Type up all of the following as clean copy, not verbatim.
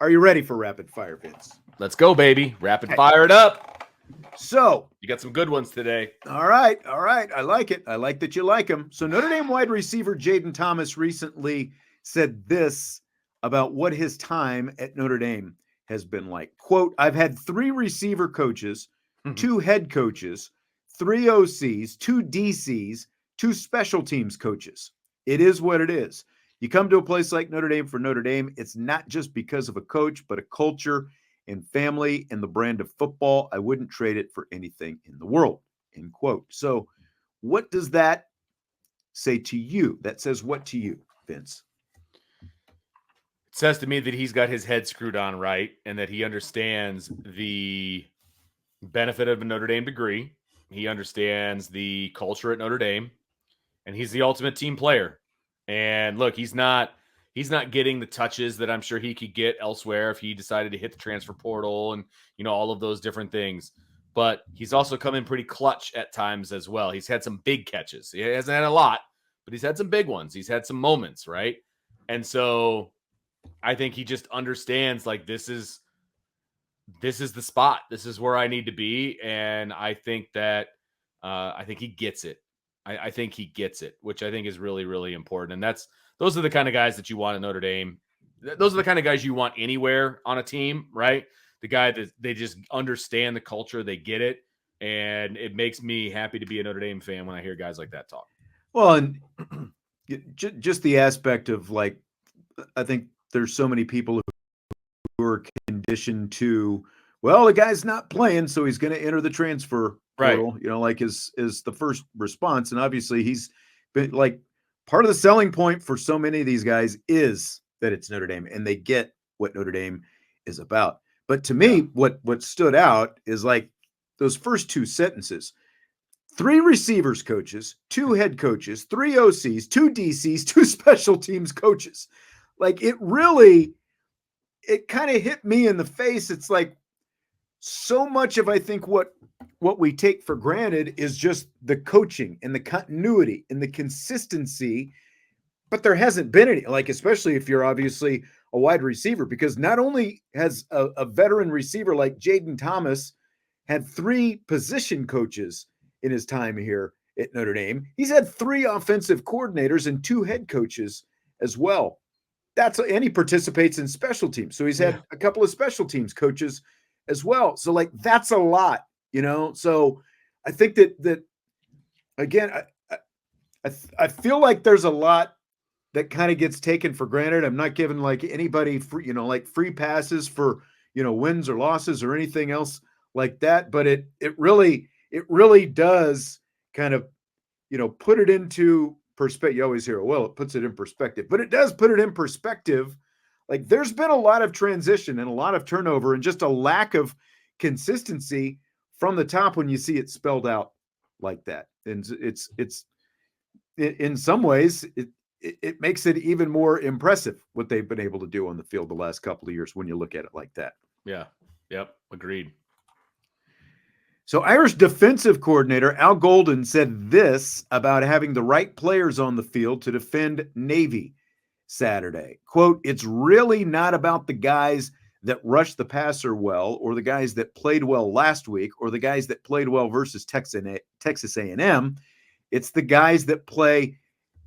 Are you ready for rapid fire, Vince? Let's go, baby. Rapid Okay. fire it up. So, You got some good ones today. all right. I like it. I like that you like him. So, Notre Dame wide receiver Jayden Thomas recently said this about what his time at Notre Dame has been like. Quote, I've had 3 receiver coaches, 2 head coaches, 3 OCs, 2 DCs, 2 special teams coaches. It is what it is. You come to a place like Notre Dame for Notre Dame, it's not just because of a coach, but a culture and family and the brand of football. I wouldn't trade it for anything in the world, end quote. So, what does that say to you? That says what to you, Vince? It says to me that he's got his head screwed on right and that he understands the benefit of a Notre Dame degree. He understands the culture at Notre Dame, and he's the ultimate team player. And look, he's not getting the touches that I'm sure he could get elsewhere if he decided to hit the transfer portal and all of those different things. But he's also come in pretty clutch at times as well. He's had some big catches. He hasn't had a lot, but he's had some big ones. He's had some moments, right? And so I think he just understands like this is the spot. This is where I need to be, and I think that I think he gets it. I think he gets it, which I think is really, really important. And those are the kind of guys that you want at Notre Dame. Those are the kind of guys you want anywhere on a team, right? The guy that they just understand the culture, they get it, and it makes me happy to be a Notre Dame fan when I hear guys like that talk. Well, and just the aspect of like, I think there's so many people who are conditioned to, well, the guy's not playing, so he's going to enter the transfer portal, Right. like is the first response. And obviously he's been like part of the selling point for so many of these guys is that it's Notre Dame and they get what Notre Dame is about. But to me, what stood out is like those first 2 sentences. 3 receivers coaches, 2 head coaches, 3 OCs, 2 DCs, 2 special teams coaches. Like it kind of hit me in the face. It's like so much of I think what we take for granted is just the coaching and the continuity and the consistency, but there hasn't been any, like especially if you're obviously a wide receiver, because not only has a veteran receiver like Jayden Thomas had 3 position coaches in his time here at Notre Dame, he's had 3 offensive coordinators and 2 head coaches as well. And he participates in special teams. So he's had a couple of special teams coaches as well. So like that's a lot, So I think that again, I feel like there's a lot that kind of gets taken for granted. I'm not giving like anybody free, like free passes for wins or losses or anything else like that. But it really does kind of put it into perspective. You always hear, well, it puts it in perspective, but it does put it in perspective. Like there's been a lot of transition and a lot of turnover and just a lack of consistency from the top when you see it spelled out like that. And it's in some ways it makes it even more impressive what they've been able to do on the field the last couple of years when you look at it like that. Yeah. Yep. Agreed. So Irish defensive coordinator Al Golden said this about having the right players on the field to defend Navy Saturday. Quote, it's really not about the guys that rushed the passer well or the guys that played well last week or the guys that played well versus Texas A&M. It's the guys that play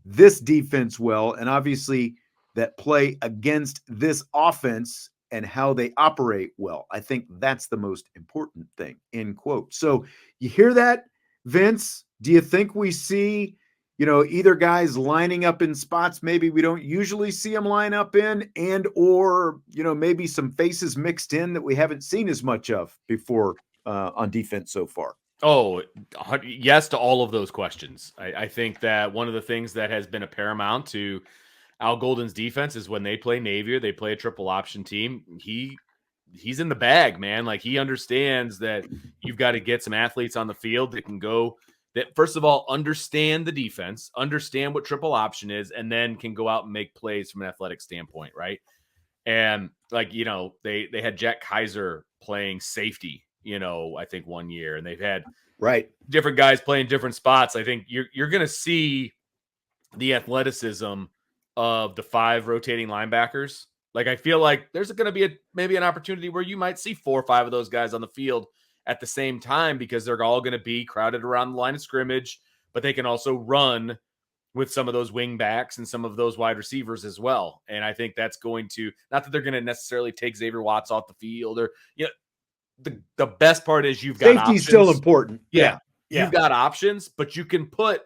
this defense well and obviously that play against this offense and how they operate well. I think that's the most important thing, end quote. So you hear that, Vince? Do you think we see, either guys lining up in spots maybe we don't usually see them line up in and or, maybe some faces mixed in that we haven't seen as much of before on defense so far? Oh, yes to all of those questions. I think that one of the things that has been a paramount to Al Golden's defense is when they play Navy or they play a triple option team, he's in the bag, man. Like he understands that you've got to get some athletes on the field that can go that first of all understand the defense, understand what triple option is, and then can go out and make plays from an athletic standpoint, right? And like they had Jack Kaiser playing safety, I think one year, and they've had different guys playing different spots. I think you're going to see the athleticism of the 5 rotating linebackers Like, I feel like there's going to be maybe an opportunity where you might see 4 or 5 of those guys on the field at the same time because they're all going to be crowded around the line of scrimmage, but they can also run with some of those wing backs and some of those wide receivers as well. And I think that's going to, not that they're going to necessarily take Xavier Watts off the field or, the best part is you've got safety options. still important. Yeah. You've got options, but you can put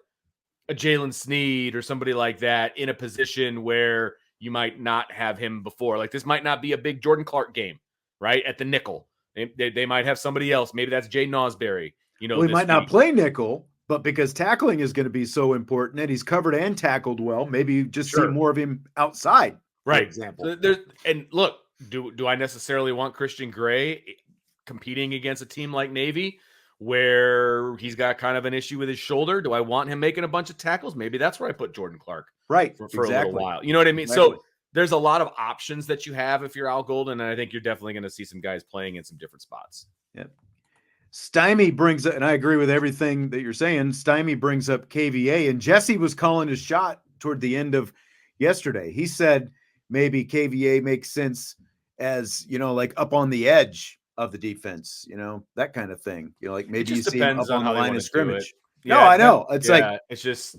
a Jalen Sneed or somebody like that in a position where you might not have him before. Like, this might not be a big Jordan Clark game, right? At the nickel. They might have somebody else. Maybe that's Jaden Osbury. We might not play nickel, but because tackling is going to be so important and he's covered and tackled well, maybe you just see more of him outside, for example. So and look, do I necessarily want Christian Gray competing against a team like Navy where he's got kind of an issue with his shoulder? Do I want him making a bunch of tackles? Maybe that's where I put Jordan Clark for a little while. You know what I mean? Exactly. So there's a lot of options that you have if you're Al Golden, and I think you're definitely going to see some guys playing in some different spots. Yep. Stymie brings up, and I agree with everything that you're saying, Stymie brings up KVA, and Jesse was calling his shot toward the end of yesterday. He said maybe KVA makes sense as, like up on the edge of the defense, that kind of thing. Like maybe you see him up on the line of scrimmage. Yeah, no, I know. It's it's just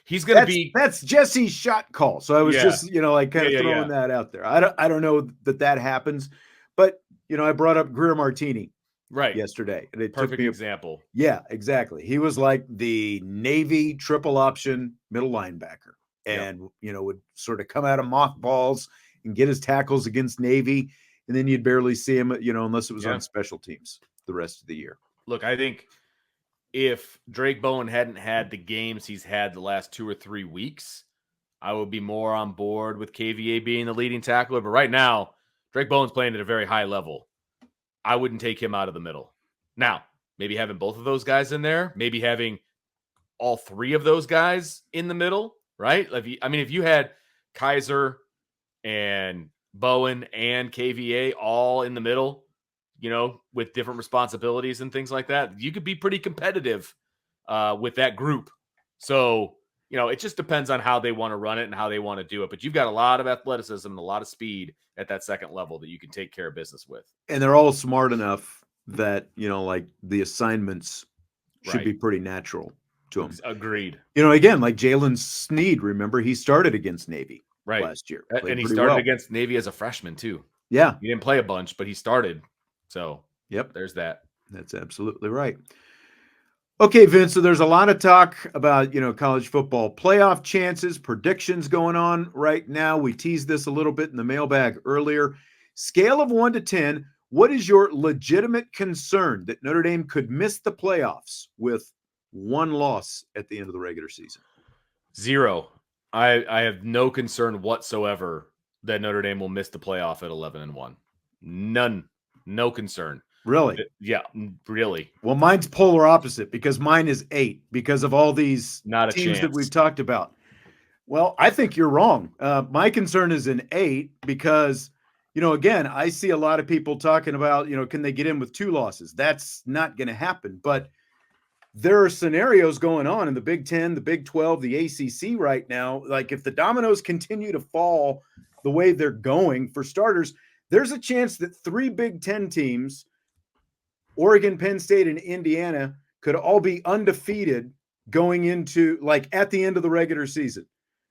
he's going to be. That's Jesse's shot call. So I was just, kind of throwing that out there. I don't know that happens, but I brought up Greer Martini yesterday. And it perfect example. Yeah, exactly. He was like the Navy triple option middle linebacker, and would sort of come out of mothballs and get his tackles against Navy, and then you'd barely see him, unless it was on special teams the rest of the year. Look, I think if Drake Bowen hadn't had the games he's had the last 2 or 3 weeks, I would be more on board with KVA being the leading tackler. But right now, Drake Bowen's playing at a very high level. I wouldn't take him out of the middle. Now, maybe having both of those guys in there, maybe having all 3 of those guys in the middle, right? If you had Kaiser and Bowen and KVA all in the middle, with different responsibilities and things like that, you could be pretty competitive with that group. So, it just depends on how they want to run it and how they want to do it. But you've got a lot of athleticism and a lot of speed at that second level that you can take care of business with. And they're all smart enough that, like the assignments should be pretty natural to them. Agreed. Again, like Jalen Sneed, remember, he started against Navy last year. And he started against Navy as a freshman too. Yeah. He didn't play a bunch, but he started. So, there's that. That's absolutely right. Okay, Vince, so there's a lot of talk about, college football playoff chances, predictions going on right now. We teased this a little bit in the mailbag earlier. Scale of 1 to 10, what is your legitimate concern that Notre Dame could miss the playoffs with one loss at the end of the regular season? 0. I have no concern whatsoever that Notre Dame will miss the playoff at 11-1. None. No concern. Really? Yeah, really. Well, mine's polar opposite because mine is 8 because of all these teams that we've talked about. Well, I think you're wrong. My concern is an 8 because, again, I see a lot of people talking about, can they get in with 2 losses? That's not going to happen. But there are scenarios going on in the Big 10, the Big 12, the ACC right now. Like if the dominoes continue to fall the way they're going, for starters, there's a chance that 3 Big 10 teams, Oregon, Penn State, and Indiana, could all be undefeated going into at the end of the regular season.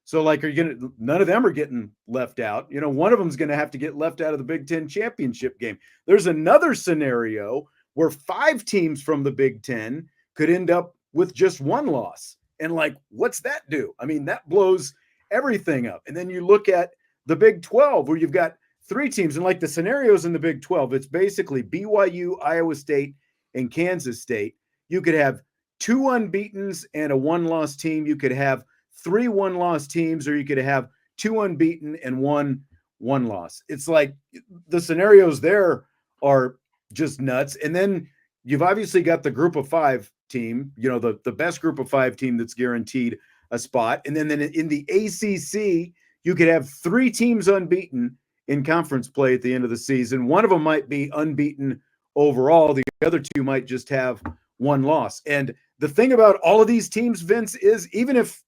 So none of them are getting left out. One of them is going to have to get left out of the Big 10 championship game. There's another scenario where 5 teams from the Big 10 could end up with just 1 loss. And what's that do? That blows everything up. And then you look at the Big 12 where you've got 3 teams, and the scenarios in the Big 12, it's basically BYU, Iowa State, and Kansas State. You could have 2 unbeatens and a 1-loss team. You could have 3 1-loss teams, or you could have 2 unbeaten and 1 loss. It's the scenarios there are just nuts. And then you've obviously got the group of 5 team, the best group of 5 team that's guaranteed a spot. And then in the ACC, you could have 3 teams unbeaten in conference play at the end of the season. One of them might be unbeaten overall. The other 2 might just have 1 loss. And the thing about all of these teams, Vince, is even if,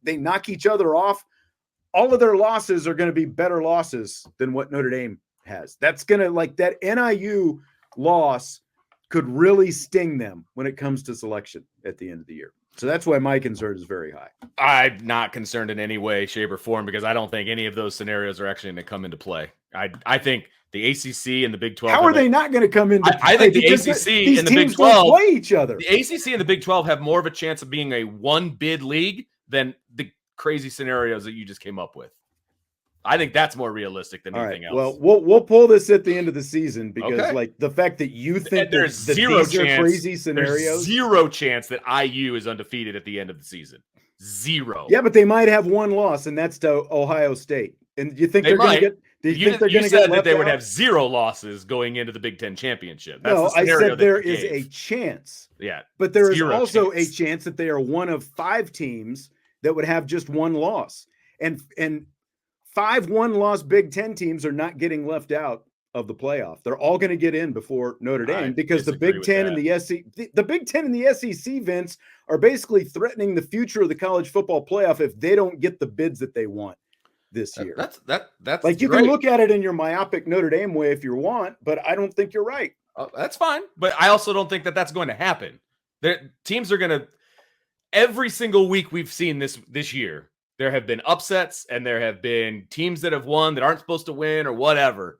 they knock each other off, all of their losses are going to be better losses than what Notre Dame has. That's going to, like, that NIU loss could really sting them when it comes to selection at the end of the year. So that's why my concern is very high. I'm not concerned in any way, shape, or form because I don't think any of those scenarios are actually going to come into play. I think the ACC and the Big 12. How are they not going to come into play? I think the ACC and the Big 12 play each other. The ACC and the Big 12 have more of a chance of being a one bid league than the crazy scenarios that you just came up with. I think that's more realistic than anything else. Well, we'll pull this at the end of the season because, like, the fact that you think there's zero chance, crazy scenarios, there's zero chance that IU is undefeated at the end of the season. Zero. Yeah, but they might have one loss, and that's to Ohio State. And you think they're going to get? You said that they would have zero losses going into the Big Ten championship. That's no, I said there is a chance. Yeah, but there is also a chance that they are one of 5 teams that would have just one loss, and 5 one-loss Big Ten teams are not getting left out of the playoff. They're all going to get in before Notre Dame because the Big Ten and the SEC, the Big Ten and the SEC, Vince, are basically threatening the future of the college football playoff if they don't get the bids that they want this year. That's like, you can look at it in your myopic Notre Dame way if you want, but I don't think you're right. That's fine, but I also don't think that that's going to happen. Teams are going to every single week we've seen this year. There have been upsets, and there have been teams that have won that aren't supposed to win or whatever.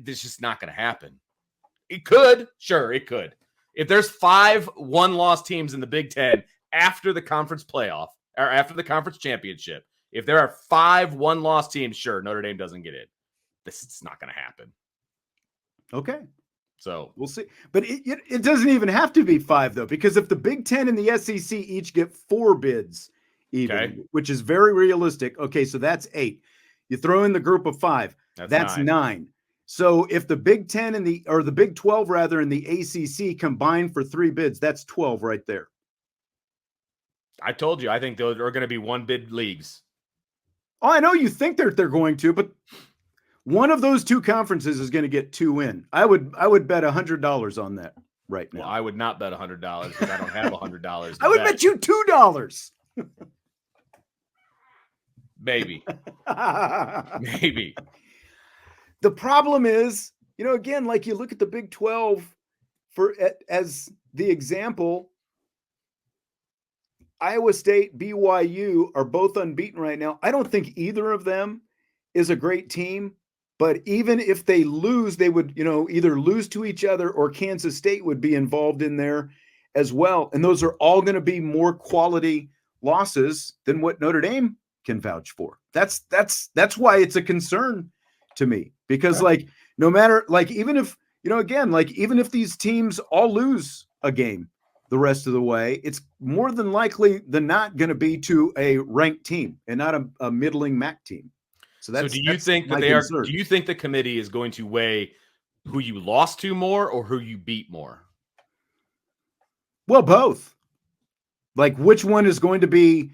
It's just not going to happen. It could. Sure, it could. If there's 5 one-loss teams in the Big Ten after the conference playoff or after the conference championship, if there are 5 one-loss teams, sure, Notre Dame doesn't get in. It's not going to happen. Okay. So we'll see. But it doesn't even have to be 5, though, because if the Big Ten and the SEC each get 4 bids, which is very realistic. Okay, so that's 8. You throw in the group of 5. That's 9. So if the Big 10 and the Big 12 rather and the ACC combine for 3 bids, that's 12 right there. I told you, I think those are going to be one bid leagues. Oh, I know you think they're going to, but one of those 2 conferences is going to get 2 in. I would bet $100 on that right now. Well, I would not bet $100 because I don't have $100. I would bet you $2. Maybe. Maybe. The problem is, again, like, you look at the Big 12 as the example. Iowa State, BYU are both unbeaten right now. I don't think either of them is a great team, but even if they lose, they would, either lose to each other or Kansas State would be involved in there as well. And those are all going to be more quality losses than what Notre Dame can vouch for. That's why it's a concern to me, because no matter, even if, again, even if these teams all lose a game the rest of the way, it's more than likely than not going to be to a ranked team and not a middling MAC team. So do you think the committee is going to weigh who you lost to more or who you beat more? Well, both. Which one is going to be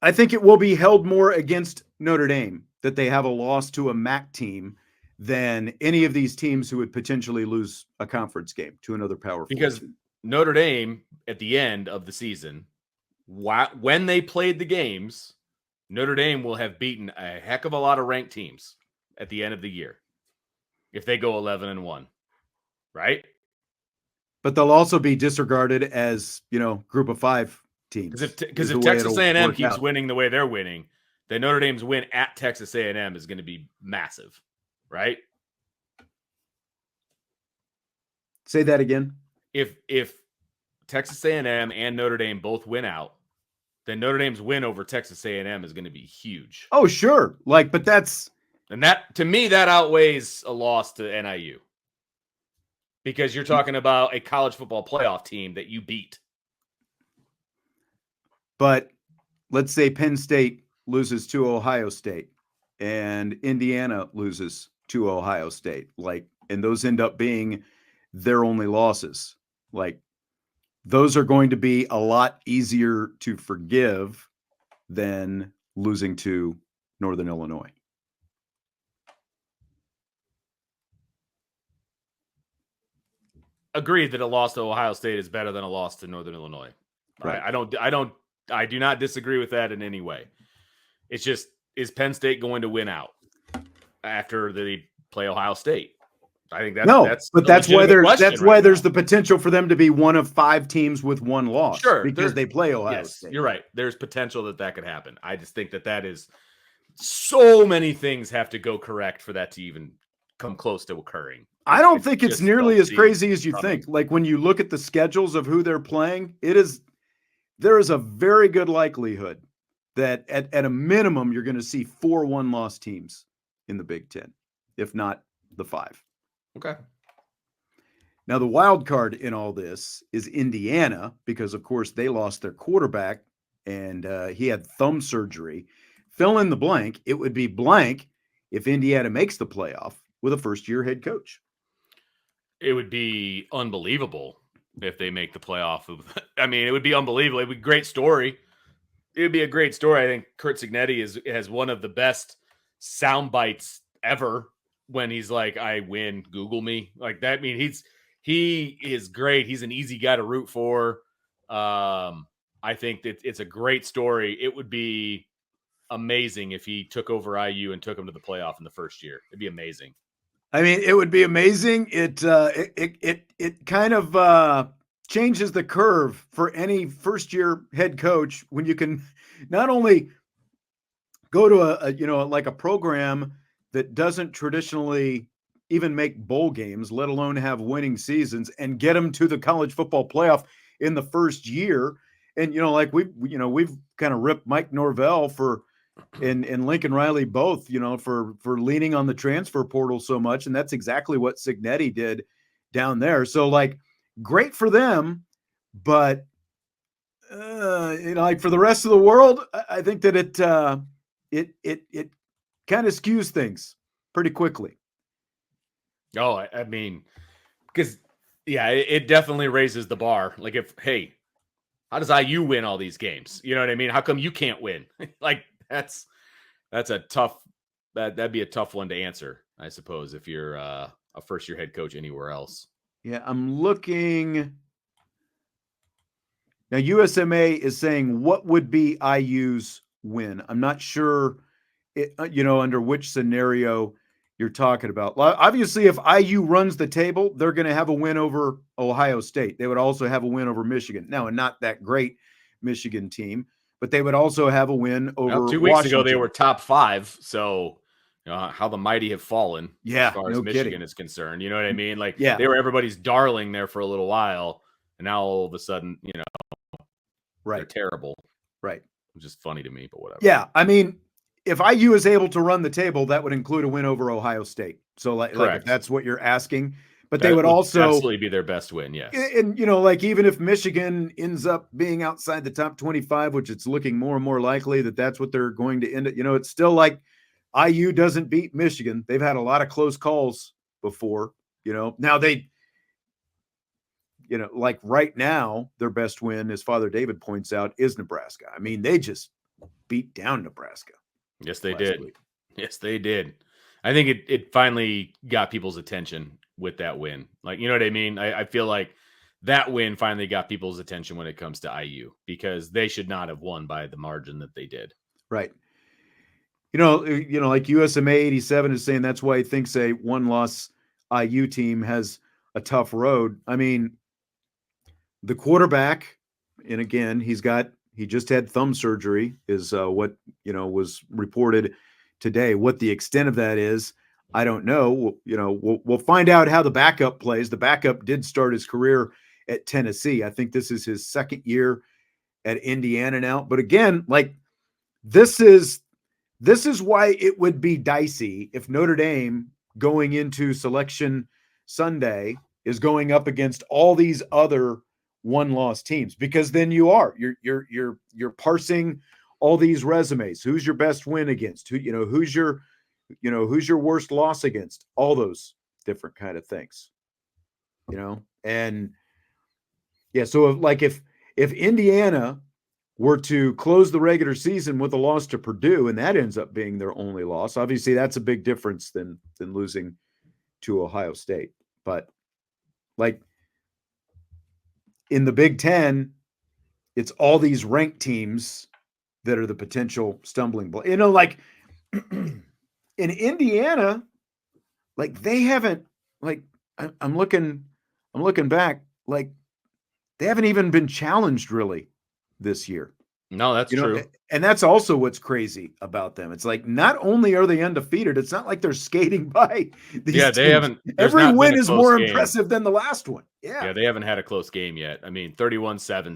I think it will be held more against Notre Dame that they have a loss to a MAC team than any of these teams who would potentially lose a conference game to another Power 4 because team. Notre Dame at the end of the season, when they played the games, Notre Dame will have beaten a heck of a lot of ranked teams at the end of the year if they go 11-1, right? But they'll also be disregarded as, group of 5 teams. Because if Texas A&M keeps winning the way they're winning, then Notre Dame's win at Texas A&M is going to be massive, right? Say that again. If Texas A&M and Notre Dame both win out, then Notre Dame's win over Texas A&M is going to be huge. Oh, sure. But that's... And that, to me, that outweighs a loss to NIU. Because you're talking about a college football playoff team that you beat. But let's say Penn State loses to Ohio State and Indiana loses to Ohio State, and those end up being their only losses. Those are going to be a lot easier to forgive than losing to Northern Illinois. Agreed that a loss to Ohio State is better than a loss to Northern Illinois. Right. I do not disagree with that in any way. It's just, is Penn State going to win out after they play Ohio State? I think that's but a that's why legitimate question right there's now. the potential for them to be one of 5 teams with 1 loss, Sure, because they play Ohio yes, State. you're right. There's potential that could happen. I just think that is so many things have to go correct for that to even come close to occurring. I don't think it's nearly as crazy as you coming. think. Like when you look at the schedules of who they're playing, there is a very good likelihood that at a minimum you're going to see 4 1-loss teams in the Big Ten, if not the 5. Okay. Now, the wild card in all this is Indiana, because, of course, they lost their quarterback and he had thumb surgery. Fill in the blank. It would be blank if Indiana makes the playoff with a first-year head coach. It would be unbelievable if they make the playoff. I mean, it would be unbelievable. It would be a great story. It would be a great story. I think Curt Cignetti has one of the best sound bites ever when he's like, "I win, Google me." Like that. I mean, he is great. He's an easy guy to root for. I think that it's a great story. It would be amazing if he took over IU and took them to the playoff in the first year. It'd be amazing. I mean, it would be amazing. It kind of changes the curve for any first-year head coach when you can not only go to a program that doesn't traditionally even make bowl games, let alone have winning seasons, and get them to the college football playoff in the first year. And we've kind of ripped Mike Norvell and Lincoln Riley both, for leaning on the transfer portal so much, and that's exactly what Cignetti did down there. So great for them, but for the rest of the world, I think that it kind of skews things pretty quickly. Oh, I mean, because it definitely raises the bar. Like how does IU win all these games? You know what I mean? How come you can't win? That's a tough, that'd be a tough one to answer, I suppose, if you're a first-year head coach anywhere else. Yeah, I'm looking. Now, USMA is saying what would be IU's win. I'm not sure, under which scenario you're talking about. Obviously, if IU runs the table, they're going to have a win over Ohio State. They would also have a win over Michigan. Now, and not that great Michigan team, but they would also have a win over 2 weeks Washington. ago, they were top 5. So how the mighty have fallen as far as Michigan is concerned. You know what I mean? They were everybody's darling there for a little while. And now all of a sudden, they're terrible. Right. Which is funny to me, but whatever. Yeah. I mean, if IU is able to run the table, that would include a win over Ohio State. So if that's what you're asking, but they would also absolutely be their best win. Yes. And, even if Michigan ends up being outside the top 25, which it's looking more and more likely that that's what they're going to end up, it's still like IU doesn't beat Michigan. They've had a lot of close calls before, now they, right now, their best win, as Father David points out, is Nebraska. I mean, they just beat down Nebraska. Yes, they did. Yes, they did. I think it finally got people's attention with that win. You know what I mean? I feel like that win finally got people's attention when it comes to IU, because they should not have won by the margin that they did. Right. Like USMA 87 is saying that's why he thinks a 1-loss IU team has a tough road. I mean, the quarterback, and again, he just had thumb surgery, is what was reported today. What the extent of that is, I don't know. We'll find out how the backup plays. The backup did start his career at Tennessee. I think this is his second year at Indiana now. But again, this is why it would be dicey if Notre Dame, going into Selection Sunday, is going up against all these other 1-loss teams, because then you're parsing all these resumes. Who's your best win against? Who's your worst loss against? All those different kind of things. And yeah, so if Indiana were to close the regular season with a loss to Purdue, and that ends up being their only loss, obviously that's a big difference than losing to Ohio State. But in the Big Ten, it's all these ranked teams that are the potential stumbling block. Like in Indiana, like they haven't, like I'm looking back, like they haven't even been challenged really this year. No, that's true. And that's also what's crazy about them. It's like not only are they undefeated, it's not like they're skating by these They teams. haven't. Every not win been a is close more game. impressive than the last one. Yeah, they haven't had a close game yet. I mean, 31-7,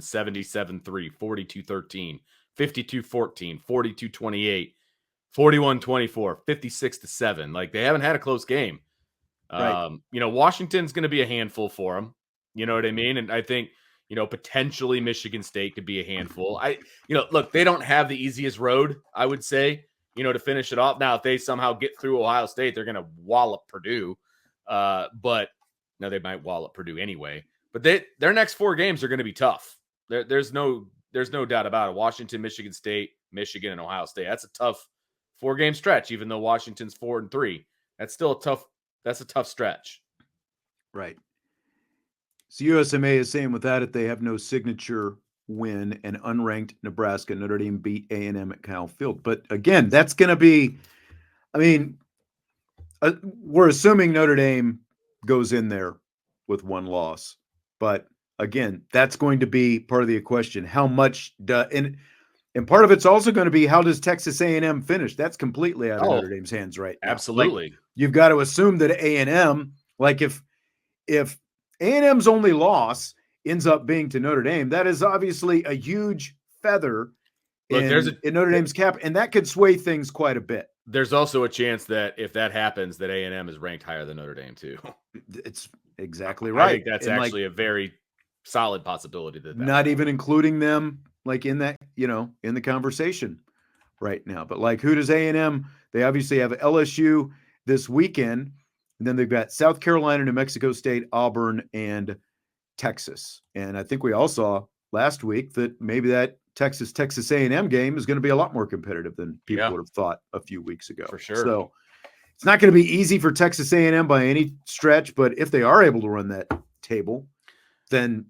77-3, 42-13, 52-14, 42-28, 41-24, 56-7. Like they haven't had a close game. right. Washington's going to be a handful for them. You know what I mean? And I think, potentially Michigan State could be a handful. Look, they don't have the easiest road, I would say, to finish it off. Now, if they somehow get through Ohio State, they're going to wallop Purdue. But no, they might wallop Purdue anyway. But their next 4 games are going to be tough. There's no doubt about it. Washington, Michigan State, Michigan, and Ohio State. That's a tough 4-game stretch, even though Washington's 4-3. That's still a tough stretch. Right. So USMA is saying without it, they have no signature win, and unranked Nebraska. Notre Dame beat A&M at Kyle Field. But again, that's going to be, I mean, we're assuming Notre Dame goes in there with 1 loss. But again, that's going to be part of the question. How much and part of it's also going to be, how does Texas A&M finish? That's completely out of Notre Dame's hands right now. Absolutely. Like, you've got to assume that A&M, like if A&M's only loss ends up being to Notre Dame, that is obviously a huge feather in Notre Dame's cap, and that could sway things quite a bit. There's also a chance that if that happens, that A&M is ranked higher than Notre Dame too. It's exactly right. I think that's actually a very solid possibility. That not even including them like in that, in the conversation right now. But like, who does A&M? They obviously have LSU this weekend. And then they've got South Carolina, New Mexico State, Auburn, and Texas. And I think we all saw last week that maybe that Texas A&M game is going to be a lot more competitive than people would have thought a few weeks ago. For sure. So it's not going to be easy for Texas A&M by any stretch, but if they are able to run that table, then,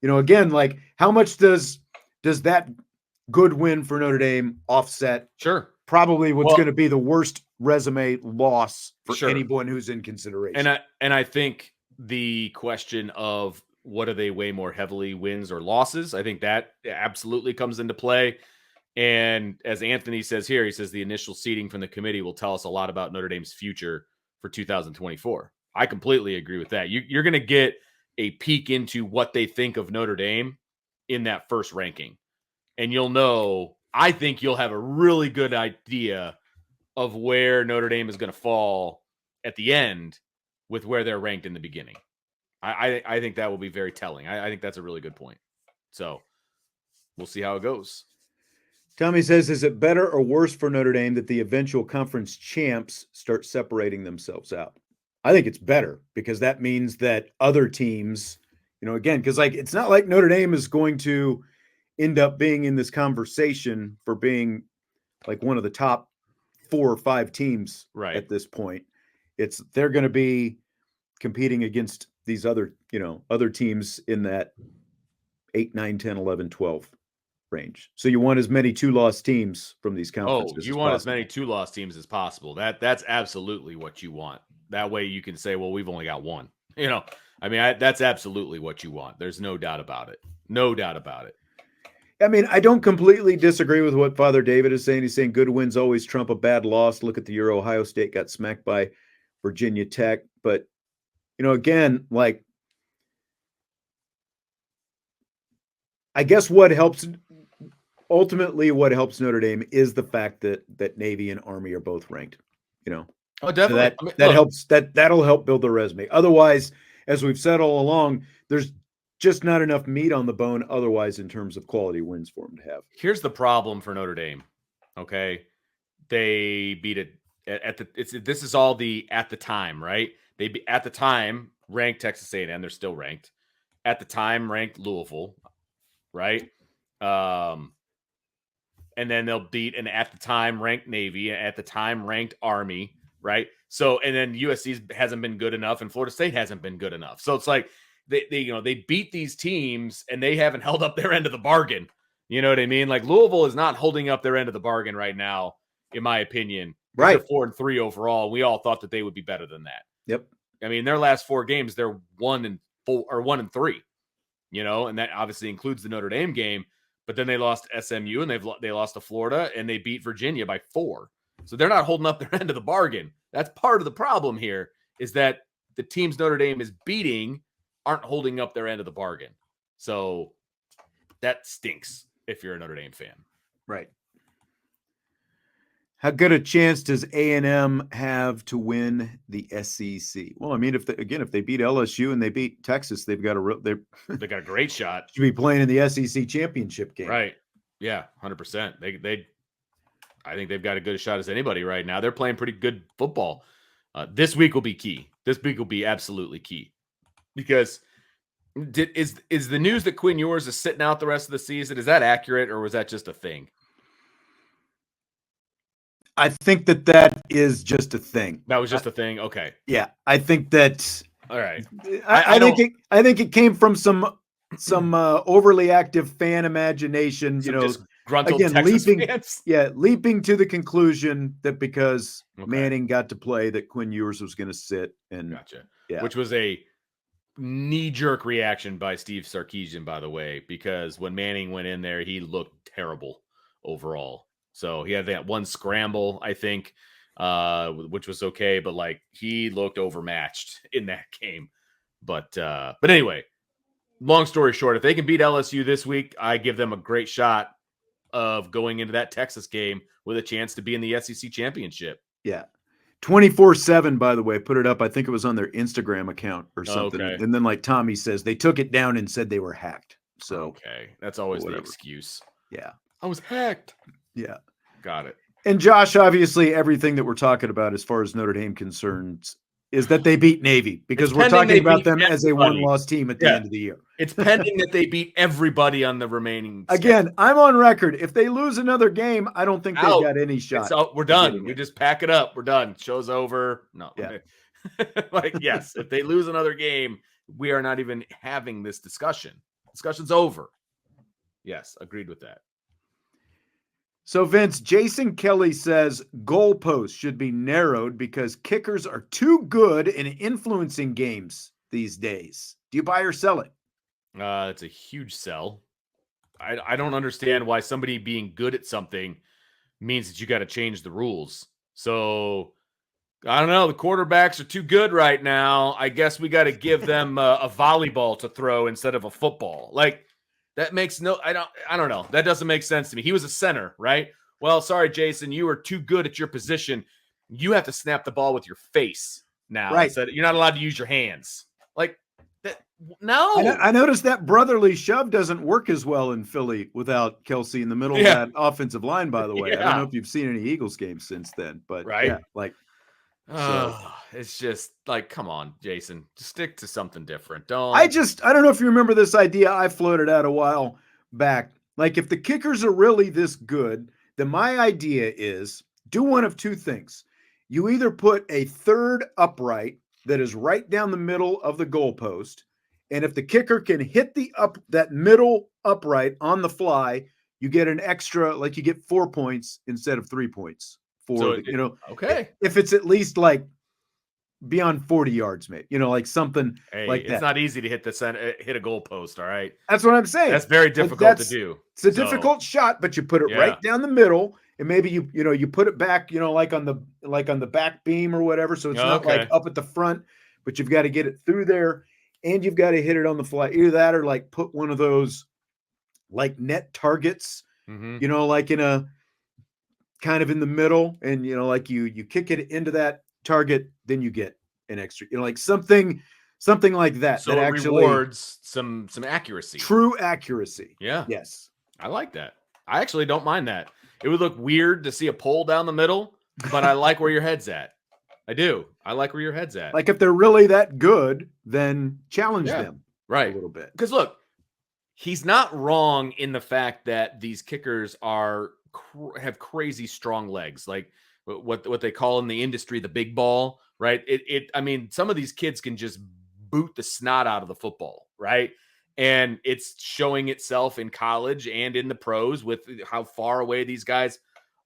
again, like how much does that good win for Notre Dame offset? Sure. Probably what's going to be the worst resume loss for anyone who's in consideration. And I think the question of what do they weigh more heavily, wins or losses, I think that absolutely comes into play. And as Anthony says here, he says the initial seeding from the committee will tell us a lot about Notre Dame's future for 2024. I completely agree with that. You're going to get a peek into what they think of Notre Dame in that first ranking. And I think you'll have a really good idea of where Notre Dame is going to fall at the end with where they're ranked in the beginning. I think that will be very telling. I think that's a really good point. So we'll see how it goes. Tommy says, is it better or worse for Notre Dame that the eventual conference champs start separating themselves out? I think it's better, because that means that other teams, again, because like it's not like Notre Dame is going to end up being in this conversation for being like one of the top 4 or 5 teams at this point. They're going to be competing against these other teams in that 8, 9, 10, 11, 12 range. So you want as many 2-loss teams from these conferences. You want as many 2-loss teams as possible. That's absolutely what you want. That way you can say, well, we've only got 1. That's absolutely what you want. There's no doubt about it. No doubt about it. I mean, I don't completely disagree with what Father David is saying. He's saying good wins always trump a bad loss. Look at the year Ohio State got smacked by Virginia Tech. But, again, like, I guess what helps Notre Dame is the fact that Navy and Army are both ranked, Oh, definitely. So that'll help build their resume. Otherwise, as we've said all along, there's just not enough meat on the bone otherwise in terms of quality wins for them to have. Here's the problem for Notre Dame. Okay. They beat it this is all the at the time, right? They at the time ranked Texas A&M. They're still ranked. At the time ranked Louisville, right? And then they'll beat an at the time ranked Navy, at the time ranked Army, right? So, and then USC hasn't been good enough and Florida State hasn't been good enough. So it's like they beat these teams and they haven't held up their end of the bargain. You know what I mean? Like Louisville is not holding up their end of the bargain right now, in my opinion. Right. They're 4-3 overall. We all thought that they would be better than that. Yep. I mean, their last 4 games, they're 1-4 or 1-3. You know, and that obviously includes the Notre Dame game. But then they lost SMU and they lost to Florida and they beat Virginia by 4. So they're not holding up their end of the bargain. That's part of the problem here, is that the teams Notre Dame is beating aren't holding up their end of the bargain. So that stinks if you're a Notre Dame fan. Right. How good a chance does A&M have to win the SEC? Well, I mean, if they beat LSU and they beat Texas, they got a great shot to be playing in the SEC championship game. Right. Yeah, 100%. I think they've got a good a shot as anybody right now. They're playing pretty good football. This week will be key. This week will be absolutely key, because is the news that Quinn Ewers is sitting out the rest of the season, is that accurate, or was that just a thing? I think that is just a thing. That was just a thing. Okay. Yeah, I think that. All right. I think it came from some overly active fan imagination. Some you know, disgruntled Texas fans. Yeah, leaping to the conclusion that because Manning got to play, that Quinn Ewers was going to sit. And gotcha. Yeah, which was a knee-jerk reaction by Steve Sarkisian, by the way, because when Manning went in there, he looked terrible overall. So he had that one scramble, I think, which was okay, but like he looked overmatched in that game. But anyway, long story short, if they can beat LSU this week, I give them a great shot of going into that Texas game with a chance to be in the SEC championship. Yeah. 24/7, by the way, put it up. I think it was on their Instagram account or something. Okay. And then, like Tommy says, they took it down and said they were hacked. So okay, that's always the excuse. Yeah, I was hacked. Yeah, got it. And Josh, obviously, everything that we're talking about as far as Notre Dame concerns is that they beat Navy, because we're talking about them as a one-loss team at the end of the year. It's pending that they beat everybody on the remaining schedule. Again, I'm on record. If they lose another game, I don't think they've got any shot. We're done. We just pack it up. We're done. Show's over. No. Yeah. Yes, if they lose another game, we are not even having this discussion. Discussion's over. Yes, agreed with that. So, Vince, Jason Kelly says goalposts should be narrowed because kickers are too good in influencing games these days. Do you buy or sell it? It's a huge sell. I don't understand why somebody being good at something means that you got to change the rules. So, I don't know. The quarterbacks are too good right now. I guess we got to give them a volleyball to throw instead of a football. Like, that makes I don't know. That doesn't make sense to me. He was a center, right? Well, sorry, Jason, you are too good at your position. You have to snap the ball with your face now. Right. You're not allowed to use your hands. Like that. No. I noticed that brotherly shove doesn't work as well in Philly without Kelsey in the middle of that offensive line, by the way. I don't know if you've seen any Eagles games since then, but yeah, like it's just like, come on, Jason, just stick to something different. I don't know if you remember this idea I floated out a while back. Like, if the kickers are really this good, then my idea is do one of two things. You either put a third upright that is right down the middle of the goalpost, and if the kicker can hit that middle upright on the fly, you get an extra, like you get 4 points instead of 3 points. Okay. If it's at least like beyond 40 yards, maybe, like something like that. It's not easy to hit a goalpost. All right. That's what I'm saying. That's very difficult to do. It's a difficult shot, but you put it right down the middle, and maybe you put it back, like on the back beam or whatever. So it's not like up at the front, but you've got to get it through there, and you've got to hit it on the fly. Either that or like put one of those like net targets, like in a kind of in the middle, and like you kick it into that target, then you get an extra, like something like that. So that it actually rewards some accuracy. True accuracy. Yeah. Yes. I like that. I actually don't mind that. It would look weird to see a pole down the middle, but I like where your head's at. I do. I like where your head's at. Like, if they're really that good, then challenge them a little bit. Because look, he's not wrong in the fact that these kickers have crazy strong legs, like what they call in the industry the big ball, right? I mean, some of these kids can just boot the snot out of the football, right? And it's showing itself in college and in the pros with how far away these guys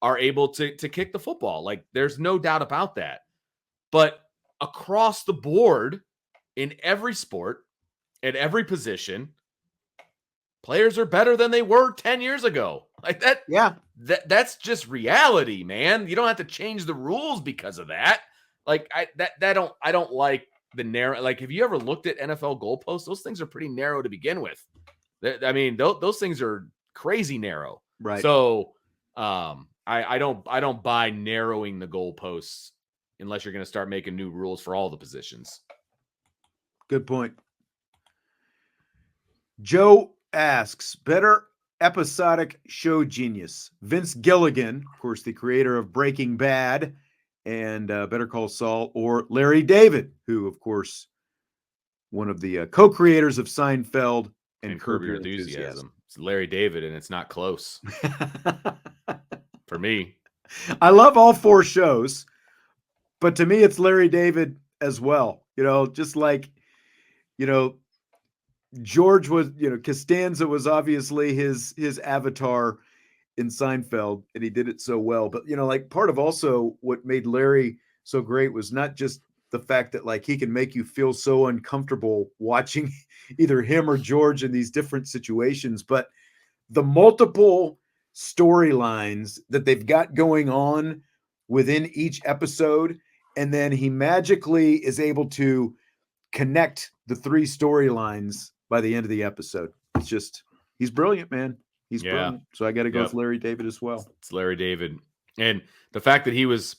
are able to kick the football. Like, there's no doubt about that. But across the board, in every sport, at every position, players are better than they were 10 years ago. Like that. Yeah. That's just reality, man. You don't have to change the rules because of that. Like I don't like the narrow. Like, have you ever looked at NFL goalposts? Those things are pretty narrow to begin with. I mean, those things are crazy narrow. Right. So I don't buy narrowing the goalposts unless you're going to start making new rules for all the positions. Good point. Joe asks, better episodic show genius, Vince Gilligan, of course, the creator of Breaking Bad and Better Call Saul, or Larry David, who, of course, one of the co-creators of Seinfeld and Curb Your Enthusiasm. It's Larry David, and it's not close for me. I love all four shows, but to me, it's Larry David as well. Just like, George was, Costanza was obviously his avatar in Seinfeld, and he did it so well. But, like, part of also what made Larry so great was not just the fact that, like, he can make you feel so uncomfortable watching either him or George in these different situations, but the multiple storylines that they've got going on within each episode. And then he magically is able to connect the three storylines by the end of the episode. It's just, he's brilliant, man. He's brilliant. So I got to go with Larry David as well. It's Larry David. And the fact that he was,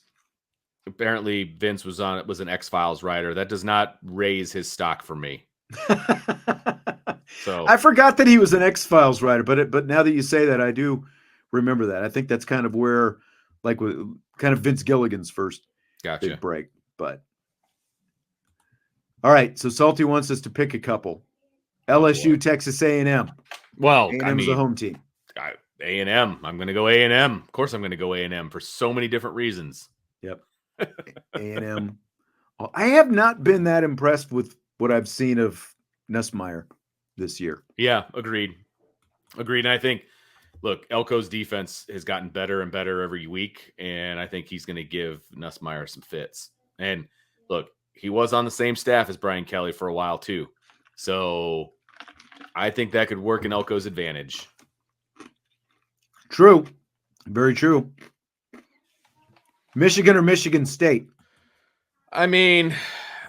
apparently Vince was an X-Files writer, that does not raise his stock for me. So I forgot that he was an X-Files writer, but now that you say that, I do remember that. I think that's kind of where, like, kind of Vince Gilligan's first big break. But all right, so Salty wants us to pick a couple. LSU, Texas A&M. Well, A&M's the home team. A&M. I'm going to go A&M. Of course, I'm going to go A&M for so many different reasons. Yep. A&M. I have not been that impressed with what I've seen of Nussmeier this year. Yeah, agreed. And I think, look, Elko's defense has gotten better and better every week, and I think he's going to give Nussmeier some fits. And look, he was on the same staff as Brian Kelly for a while too. So I think that could work in Elko's advantage. True. Very true. Michigan or Michigan State? I mean,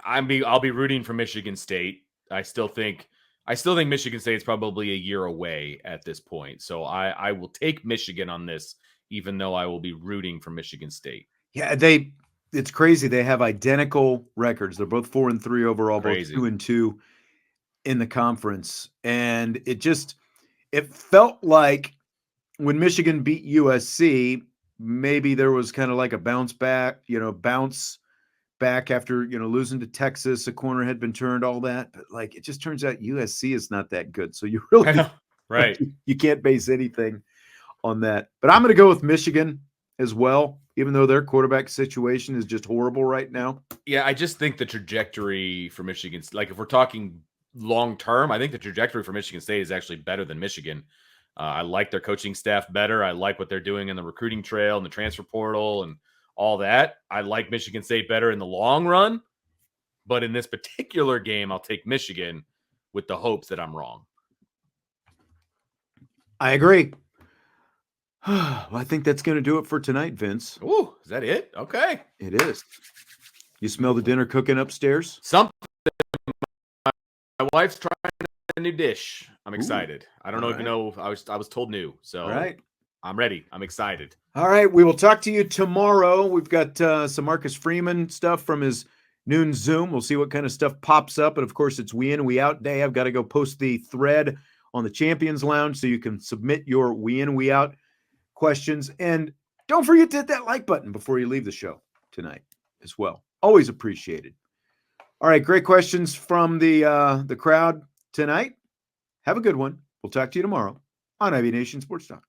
I'll be rooting for Michigan State. I still think Michigan State's probably a year away at this point. So I will take Michigan on this, even though I will be rooting for Michigan State. Yeah, it's crazy. They have identical records. They're both 4-3 overall, Crazy. Both 2-2 in the conference. And it felt like when Michigan beat USC, maybe there was kind of like a bounce back after, losing to Texas, a corner had been turned, all that. But like, it just turns out USC is not that good. So you really, right. You can't base anything on that. But I'm going to go with Michigan as well, even though their quarterback situation is just horrible right now. Yeah, I just think the trajectory for Michigan, like if we're talking long term, I think the trajectory for Michigan State is actually better than Michigan. I like their coaching staff better. I like what they're doing in the recruiting trail and the transfer portal and all that. I like Michigan State better in the long run. But in this particular game, I'll take Michigan with the hopes that I'm wrong. I agree. Well, I think that's going to do it for tonight, Vince. Ooh, is that it? Okay. It is. You smell the dinner cooking upstairs? Something. My wife's trying a new dish. I'm excited. I don't know if you know. I was told new. So I'm ready. I'm excited. All right. We will talk to you tomorrow. We've got some Marcus Freeman stuff from his noon Zoom. We'll see what kind of stuff pops up. And of course, it's We In, We Out day. I've got to go post the thread on the Champions Lounge so you can submit your We In, We Out questions. And don't forget to hit that like button before you leave the show tonight as well. Always appreciated. All right. Great questions from the crowd tonight. Have a good one. We'll talk to you tomorrow on Ivy Nation Sports Talk.